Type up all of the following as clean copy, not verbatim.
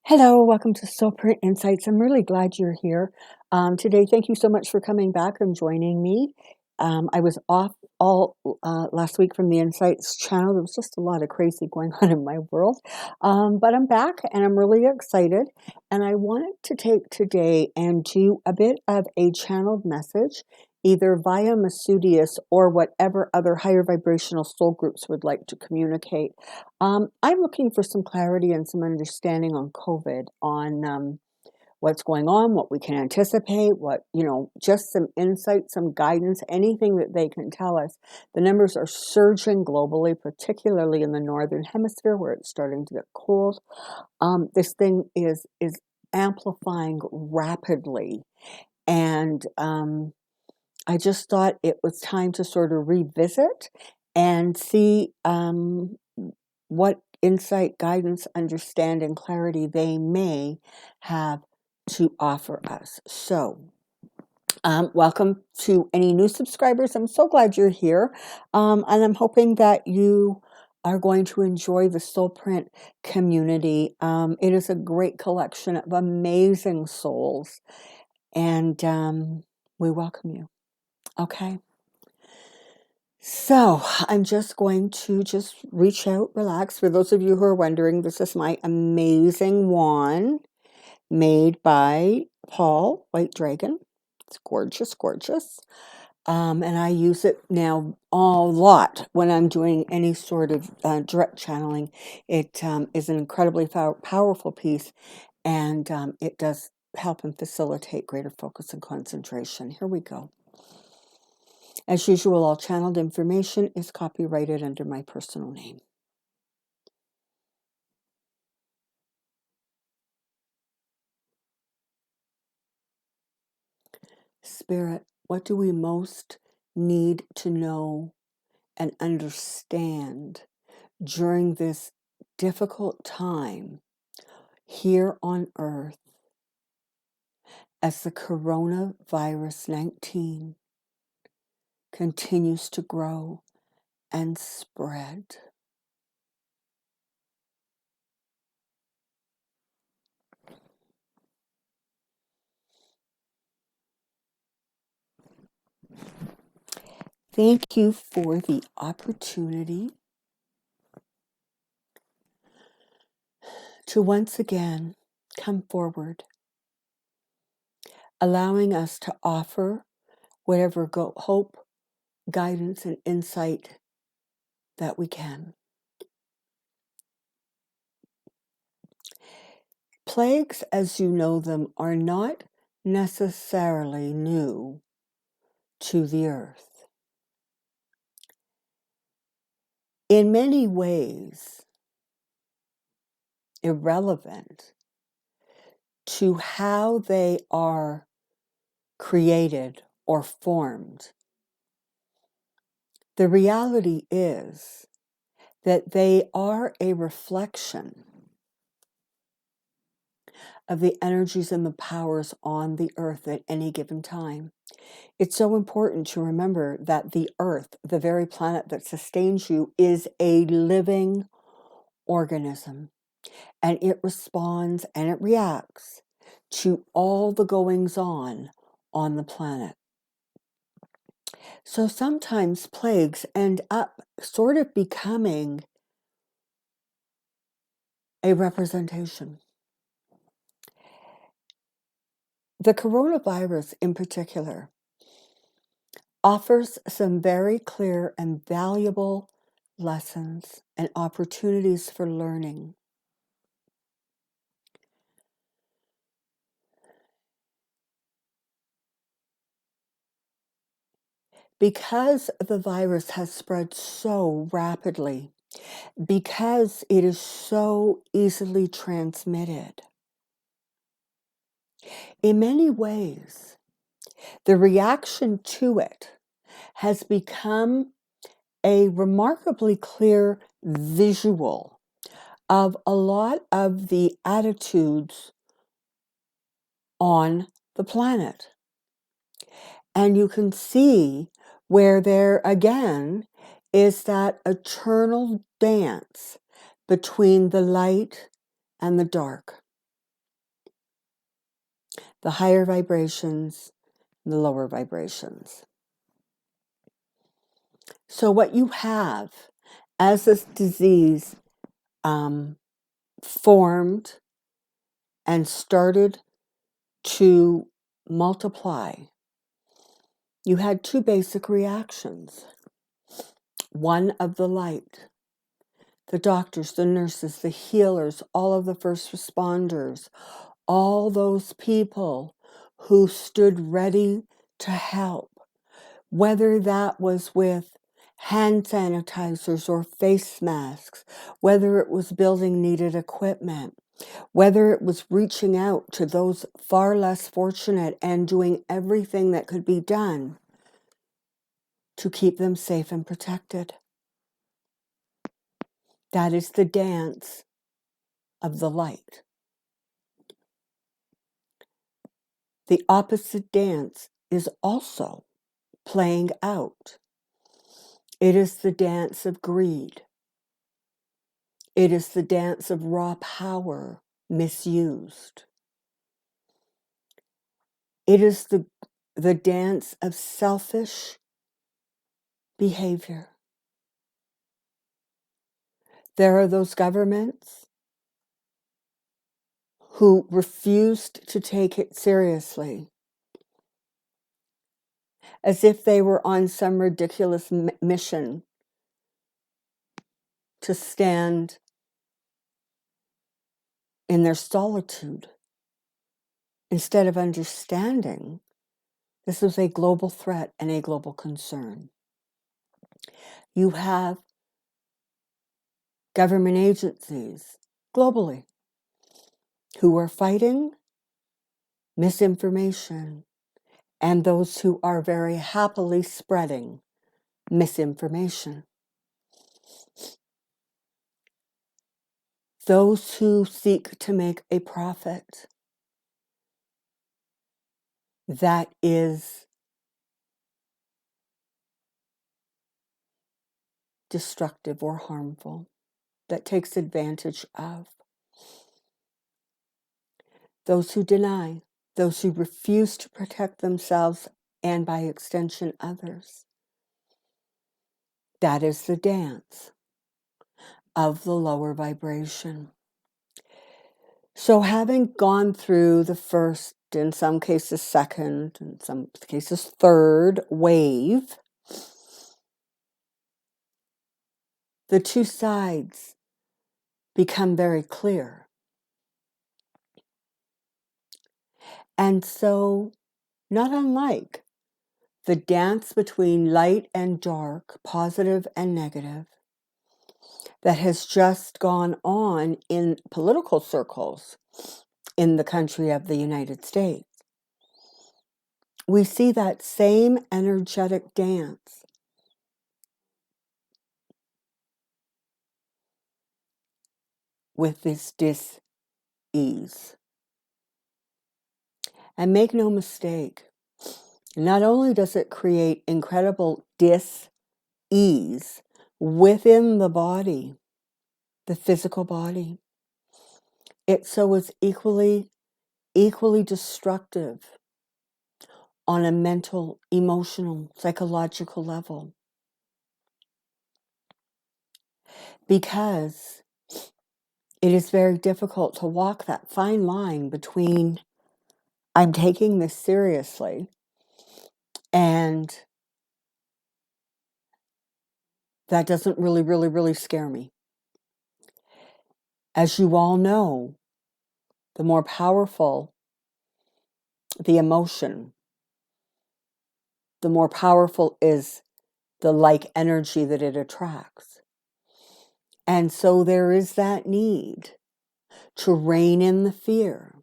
Hello, welcome to Soulprint Insights. I'm really glad you're here today. Thank you so much for coming back and joining me. I was off all last week from the Insights channel. There was just a lot of crazy going on in my world. But I'm back and I'm really excited. And I wanted to take today and do a bit of a channeled message, either via Masudius or whatever other higher vibrational soul groups would like to communicate. I'm looking for some clarity and some understanding on COVID, on what's going on, what we can anticipate, just some insight, some guidance, anything that they can tell us. The numbers are surging globally, particularly in the northern hemisphere where it's starting to get cold. This thing is amplifying rapidly, and I just thought it was time to sort of revisit and see what insight, guidance, understanding, clarity they may have to offer us. So, welcome to any new subscribers. I'm so glad you're here. And I'm hoping that you are going to enjoy the Soulprint community. It is a great collection of amazing souls, and we welcome you. Okay. So I'm just going to reach out, relax. For those of you who are wondering, this is my amazing wand made by Paul White Dragon. It's gorgeous, gorgeous. And I use it now a lot when I'm doing any sort of direct channeling. It is an incredibly powerful piece, and it does help and facilitate greater focus and concentration. Here we go. As usual, all channeled information is copyrighted under my personal name. Spirit, what do we most need to know and understand during this difficult time here on Earth as the coronavirus 19 continues to grow and spread? Thank you for the opportunity to once again come forward, allowing us to offer whatever hope, guidance, and insight that we can. Plagues, as you know them, are not necessarily new to the earth. In many ways, irrelevant to how they are created or formed. The reality is that they are a reflection of the energies and the powers on the earth at any given time. It's so important to remember that the earth, the very planet that sustains you, is a living organism, and it responds and it reacts to all the goings on the planet. So sometimes plagues end up sort of becoming a representation. The coronavirus in particular offers some very clear and valuable lessons and opportunities for learning. Because the virus has spread so rapidly, because it is so easily transmitted, in many ways, the reaction to it has become a remarkably clear visual of a lot of the attitudes on the planet. And you can see where there again is that eternal dance between the light and the dark. the higher vibrations, and the lower vibrations. So what you have as this disease formed and started to multiply, you had two basic reactions. One of the light. The doctors, the nurses, the healers, all of the first responders, all those people who stood ready to help, whether that was with hand sanitizers or face masks, whether it was building needed equipment, whether it was reaching out to those far less fortunate and doing everything that could be done to keep them safe and protected. That is the dance of the light. The opposite dance is also playing out. It is the dance of greed. It is the dance of raw power misused. It is the dance of selfish behavior. There are those governments who refused to take it seriously, as if they were on some ridiculous mission to stand in their solitude, instead of understanding this was a global threat and a global concern. You have government agencies globally who are fighting misinformation and those who are very happily spreading misinformation. Those who seek to make a profit that is destructive or harmful, that takes advantage of. Those who deny, those who refuse to protect themselves and by extension others. That is the dance of the lower vibration. So having gone through the first, in some cases second, in some cases third wave, the two sides become very clear. And so, not unlike the dance between light and dark, positive and negative, that has just gone on in political circles in the country of the United States, we see that same energetic dance with this dis-ease. And make no mistake, not only does it create incredible dis-ease within the body, the physical body, it so is equally destructive on a mental, emotional, psychological level. Because it is very difficult to walk that fine line between I'm taking this seriously and that doesn't really scare me. As you all know, the more powerful the emotion, the more powerful is the like energy that it attracts. And so there is that need to rein in the fear.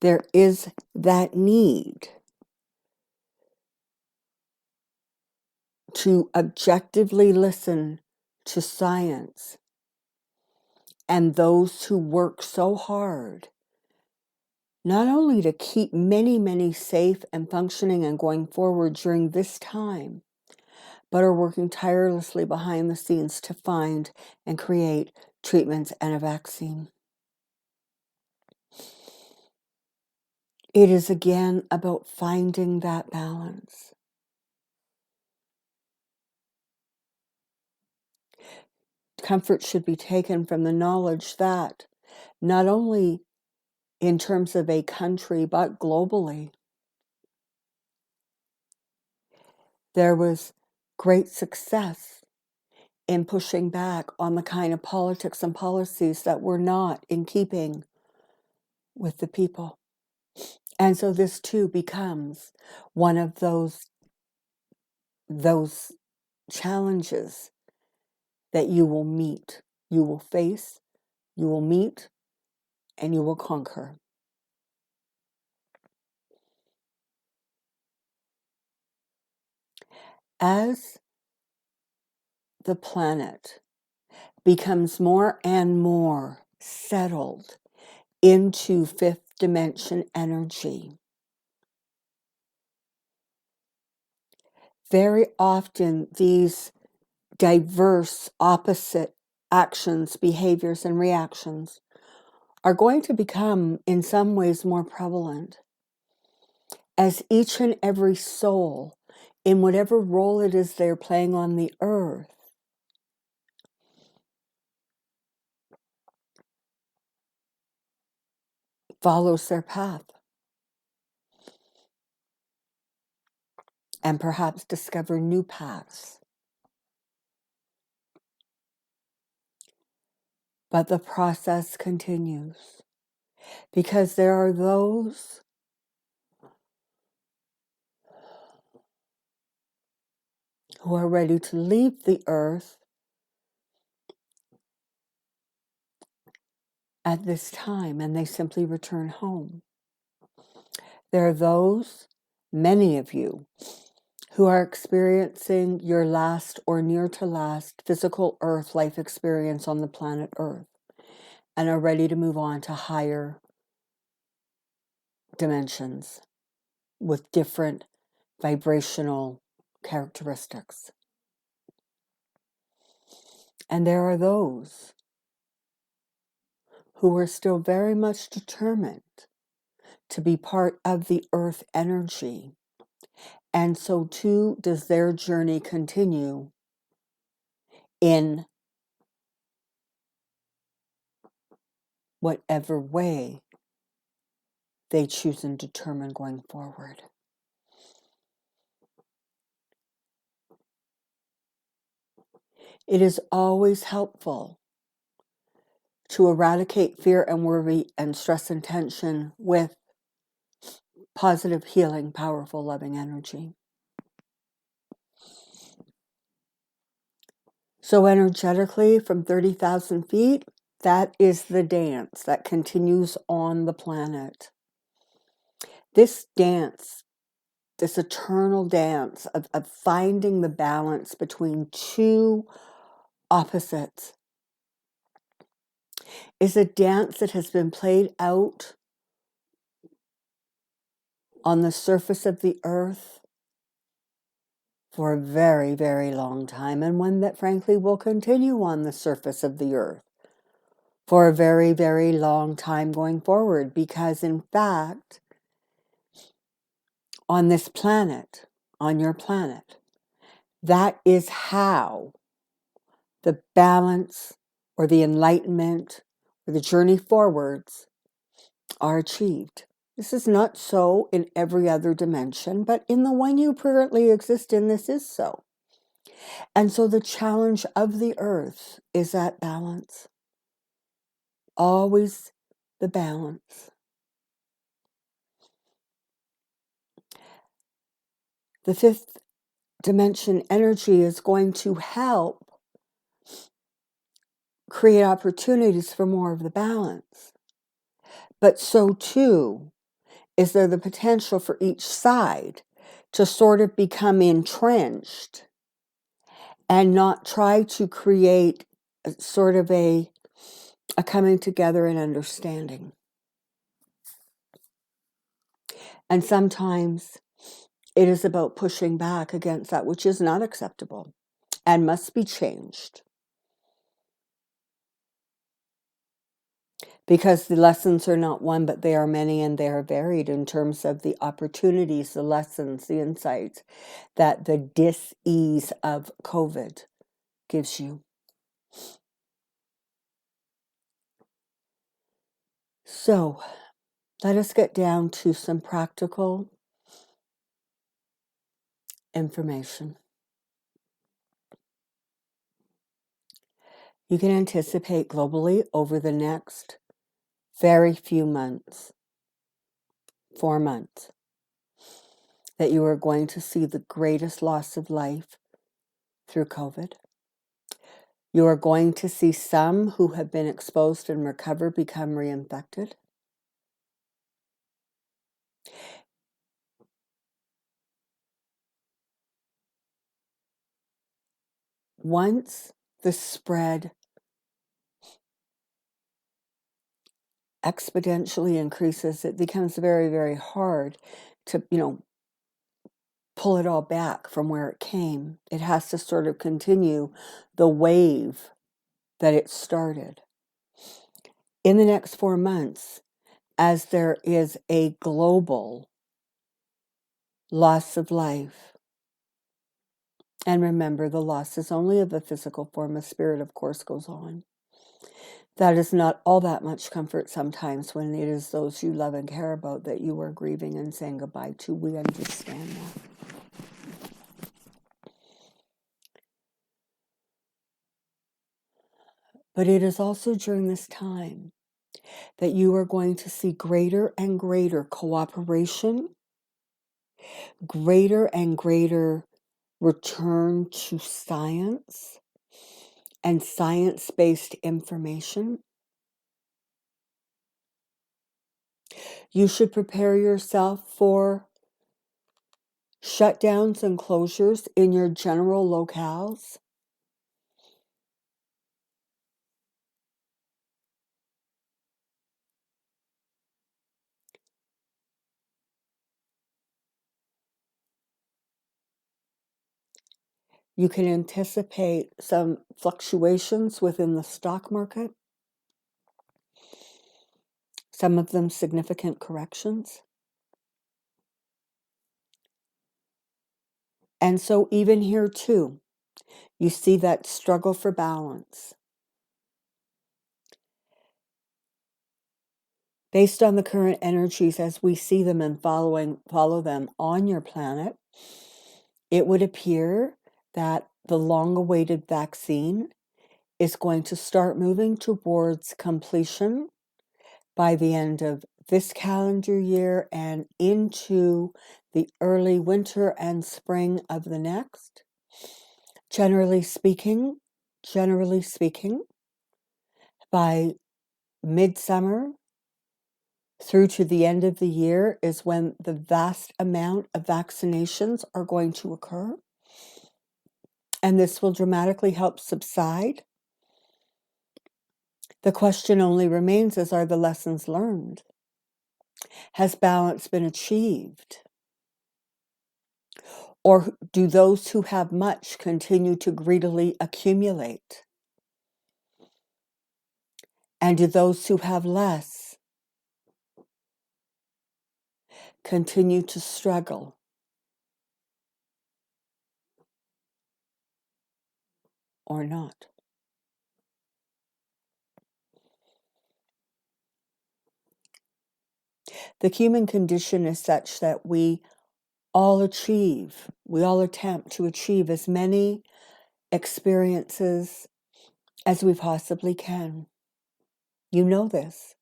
There is that need to objectively listen to science and those who work so hard, not only to keep many safe and functioning and going forward during this time, but are working tirelessly behind the scenes to find and create treatments and a vaccine. It is again about finding that balance. Comfort should be taken from the knowledge that not only in terms of a country, but globally, there was great success in pushing back on the kind of politics and policies that were not in keeping with the people. And so this too becomes one of those challenges that you will meet, you will face, you will meet, and you will conquer. As the planet becomes more and more settled into fifth dimension energy, very often these diverse opposite actions, behaviors, and reactions are going to become in some ways more prevalent as each and every soul, in whatever role it is they're playing on the earth, follows their path and perhaps discover new paths. But the process continues because there are those who are ready to leave the earth at this time, and they simply return home. There are those, many of you, who are experiencing your last or near to last physical earth life experience on the planet Earth and are ready to move on to higher dimensions with different vibrational characteristics. And there are those who are still very much determined to be part of the earth energy. And so too does their journey continue in whatever way they choose and determine going forward. It is always helpful to eradicate fear and worry and stress and tension with positive, healing, powerful, loving energy. So energetically, from 30,000 feet, that is the dance that continues on the planet. This dance, this eternal dance of finding the balance between two opposites, is a dance that has been played out on the surface of the earth for a very, very long time, and one that frankly will continue on the surface of the earth for a very, very long time going forward, because in fact, on this planet, on your planet, that is how the balance or the enlightenment or the journey forwards are achieved. This is not so in every other dimension, but in the one you currently exist in, this is so. And so the challenge of the earth is that balance. Always the balance. The fifth dimension energy is going to help create opportunities for more of the balance. But so too is there the potential for each side to sort of become entrenched and not try to create sort of a coming together and understanding. And sometimes it is about pushing back against that which is not acceptable and must be changed. because the lessons are not one, but they are many, and they are varied in terms of the opportunities, the lessons, the insights that the dis-ease of COVID gives you. So let us get down to some practical information. You can anticipate globally over the next very few months, 4 months, that you are going to see the greatest loss of life through COVID. You are going to see some who have been exposed and recover become reinfected. Once the spread exponentially increases, it becomes very, very hard to, pull it all back from where it came. It has to sort of continue the wave that it started. In the next 4 months, as there is a global loss of life, and remember, the loss is only of a physical form. A spirit, of course, goes on. That is not all that much comfort sometimes when it is those you love and care about that you are grieving and saying goodbye to. We understand that. But it is also during this time that you are going to see greater and greater cooperation, greater and greater return to science and science-based information. You should prepare yourself for shutdowns and closures in your general locales. You can anticipate some fluctuations within the stock market, some of them significant corrections. And so even here too, you see that struggle for balance. Based on the current energies as we see them and follow them on your planet, it would appear that the long-awaited vaccine is going to start moving towards completion by the end of this calendar year and into the early winter and spring of the next. Generally speaking, by midsummer through to the end of the year is when the vast amount of vaccinations are going to occur. And this will dramatically help subside. The question only remains is, are the lessons learned? Has balance been achieved? Or do those who have much continue to greedily accumulate? And do those who have less continue to struggle? Or not? The human condition is such that we all attempt to achieve as many experiences as we possibly can. You know this.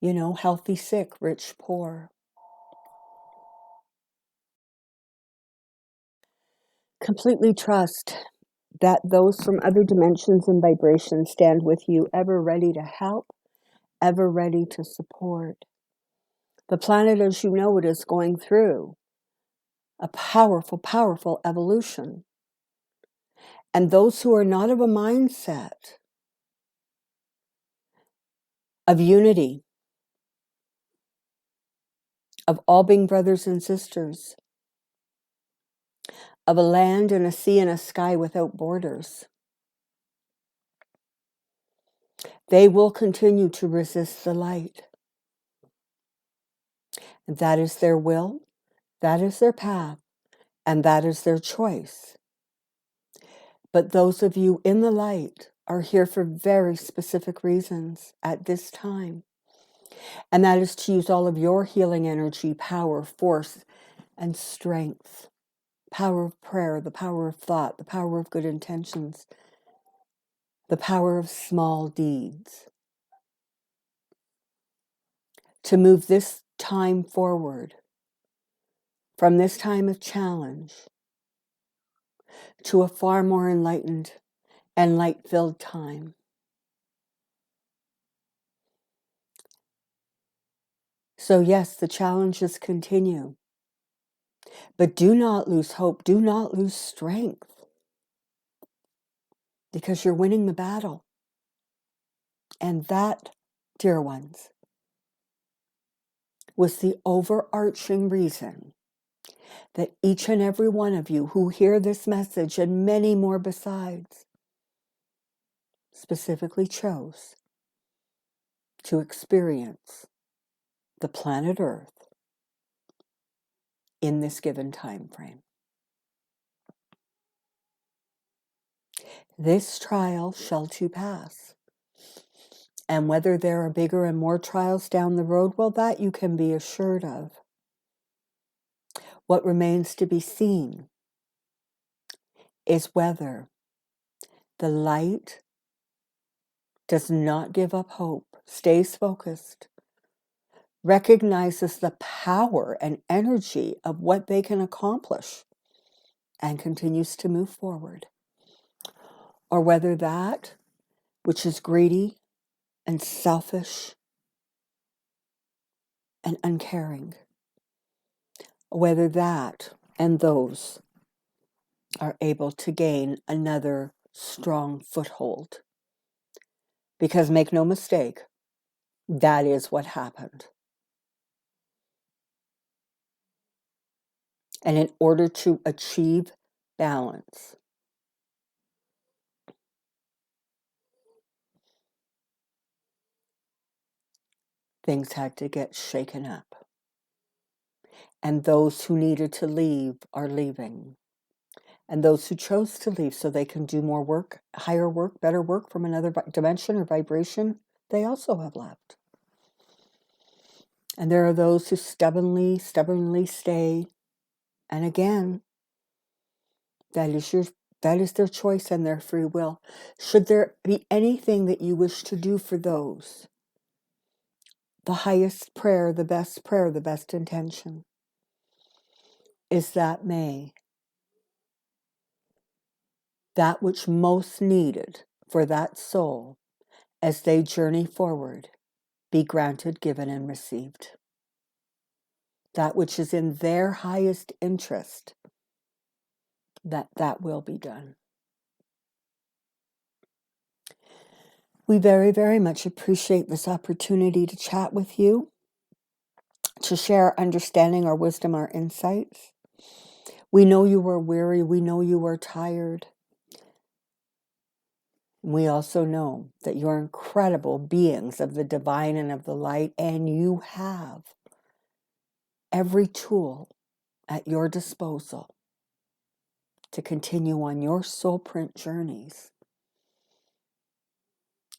Healthy, sick, rich, poor. Completely trust that those from other dimensions and vibrations stand with you, ever ready to help, ever ready to support. The planet, as you know it, is going through a powerful, powerful evolution. And those who are not of a mindset of unity, of all being brothers and sisters, of a land and a sea and a sky without borders, They will continue to resist the light. And that is their will, that is their path, and that is their choice. But those of you in the light are here for very specific reasons at this time. And that is to use all of your healing energy, power, force, and strength. Power of prayer, the power of thought, the power of good intentions, the power of small deeds. To move this time forward from this time of challenge to a far more enlightened and light-filled time. So yes, the challenges continue. But do not lose hope. Do not lose strength. Because you're winning the battle. And that, dear ones, was the overarching reason that each and every one of you who hear this message, and many more besides, specifically chose to experience the planet Earth in this given time frame. This trial shall too pass. And whether there are bigger and more trials down the road, well, that you can be assured of. What remains to be seen is whether the light does not give up hope, stays focused, recognizes the power and energy of what they can accomplish, and continues to move forward. Or whether that which is greedy and selfish and uncaring, whether that and those are able to gain another strong foothold. Because make no mistake, that is what happened. And in order to achieve balance, things had to get shaken up. And those who needed to leave are leaving. And those who chose to leave so they can do more work, higher work, better work from another dimension or vibration, they also have left. And there are those who stubbornly stay. And again, that is their choice and their free will. Should there be anything that you wish to do for those, the highest prayer, the best intention, is that may that which most needed for that soul as they journey forward be granted, given, and received. That which is in their highest interest, that will be done. We very, very much appreciate this opportunity to chat with you, to share our understanding, our wisdom, our insights. We know you are weary. We know you are tired. We also know that you're incredible beings of the divine and of the light, and you have every tool at your disposal to continue on your soulprint journeys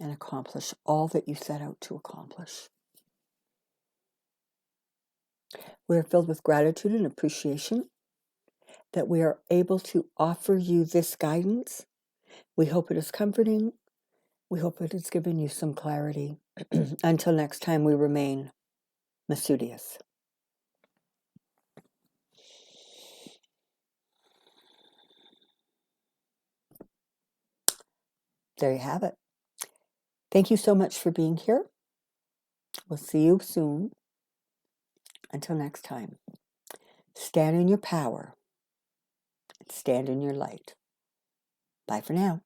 and accomplish all that you set out to accomplish. We are filled with gratitude and appreciation that we are able to offer you this guidance. We hope it is comforting. We hope it has given you some clarity. Until next time, we remain Masudius. There you have it. Thank you so much for being here. We'll see you soon. Until next time, stand in your power. Stand in your light. Bye for now.